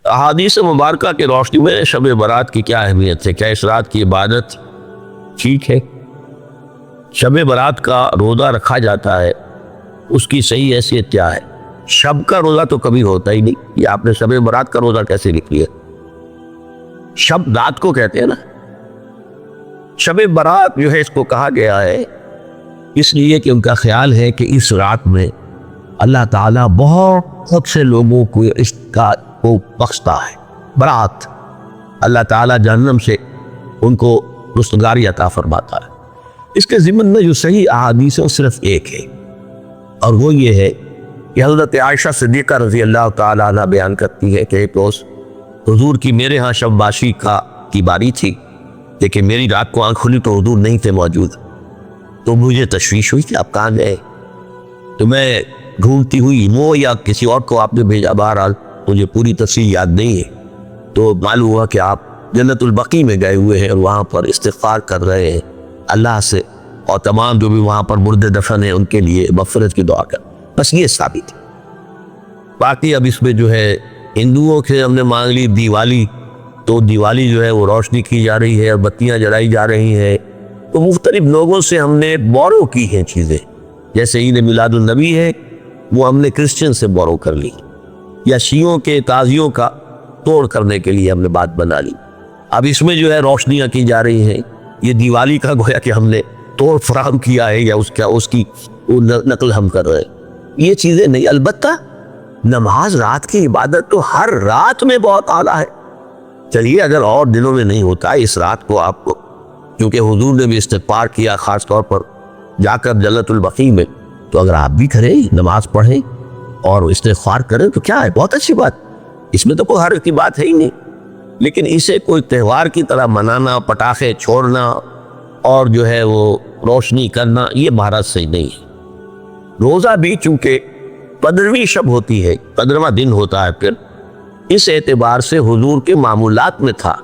احادیث مبارکہ کے روشنی میں شب برات کی کیا اہمیت ہے؟ کیا اس رات کی عبادت ٹھیک ہے؟ شب برات کا روزہ رکھا جاتا ہے، اس کی صحیح حیثیت کیا ہے؟ شب کا روزہ تو کبھی ہوتا ہی نہیں، یہ آپ نے شب برات کا روزہ کیسے لکھ لیا؟ شب رات کو کہتے ہیں نا، شب برات جو ہے اس کو کہا گیا ہے اس لیے کہ ان کا خیال ہے کہ اس رات میں اللہ تعالیٰ بہت سے لوگوں کو اس کا کو بخشتا ہے۔ برات، اللہ تعالیٰ جہنم سے ان کو رستگاری عطا فرماتا ہے۔ اس کے ضمن میں جو صحیح احادیث ہے صرف ایک ہے، اور وہ یہ ہے کہ حضرت عائشہ صدیقہ رضی اللہ تعالیٰ عنہ بیان کرتی ہے کہ ایک روز حضور کی میرے ہاں شب باشی کی باری تھی، لیکن میری رات کو آنکھ کھلی تو حضور نہیں تھے موجود، تو مجھے تشویش ہوئی کہ آپ کہاں گئے؟ تو میں ڈھونڈتی ہوئی وہ یا کسی اور کو آپ نے بھیجا، بہرحال مجھے پوری تفصیل یاد نہیں ہے، تو معلوم ہوا کہ آپ جنت البقیع میں گئے ہوئے ہیں اور وہاں پر استغفار کر رہے ہیں اللہ سے، اور تمام جو بھی وہاں پر مردے دفن ہیں ان کے لیے مغفرت کی دعا کر، بس یہ ثابت ہے۔ باقی اب اس میں جو ہے ہندوؤں سے ہم نے مانگ لی دیوالی، تو دیوالی جو ہے وہ روشنی کی جا رہی ہے اور بتیاں جلائی جا رہی ہیں، تو مختلف لوگوں سے ہم نے بورو کی ہیں چیزیں، جیسے عید میلاد النبی ہے وہ ہم نے کرسچن سے بورو کر لی، یا شیعوں کے تعزیوں کا توڑ کرنے کے لیے ہم نے بات بنا لی۔ اب اس میں جو ہے روشنیاں کی جا رہی ہیں، یہ دیوالی کا گویا کہ ہم نے توڑ فراہم کیا ہے یا اس کی نقل ہم کر رہے ہیں، یہ چیزیں نہیں۔ البتہ نماز رات کی عبادت تو ہر رات میں بہت اعلیٰ ہے۔ چلیے اگر اور دنوں میں نہیں ہوتا، اس رات کو آپ کو، کیونکہ حضور نے بھی استغفار کیا خاص طور پر جا کر جنت البقیع میں، تو اگر آپ بھی کریں، نماز پڑھیں اور استغفار کریں تو کیا ہے، بہت اچھی بات، اس میں تو کوئی حرج کی بات ہے ہی نہیں۔ لیکن اسے کوئی تہوار کی طرح منانا، پٹاخے چھوڑنا اور جو ہے وہ روشنی کرنا، یہ مہارت صحیح نہیں ہے۔ روزہ بھی چونکہ 15ویں شب ہوتی ہے، 15واں دن ہوتا ہے، پھر اس اعتبار سے حضور کے معمولات میں تھا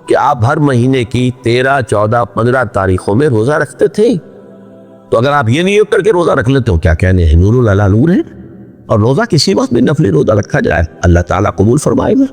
کہ آپ ہر مہینے کی 13، 14، 15 تاریخوں میں روزہ رکھتے تھے، تو اگر آپ یہ نیت کر کے روزہ رکھ لیتے ہو، کیا کہنے ہیں، نور اللہ نور ہے، اور روزہ کسی وقت بھی نفلی روزہ رکھا جائے، اللہ تعالیٰ قبول فرمائے گا۔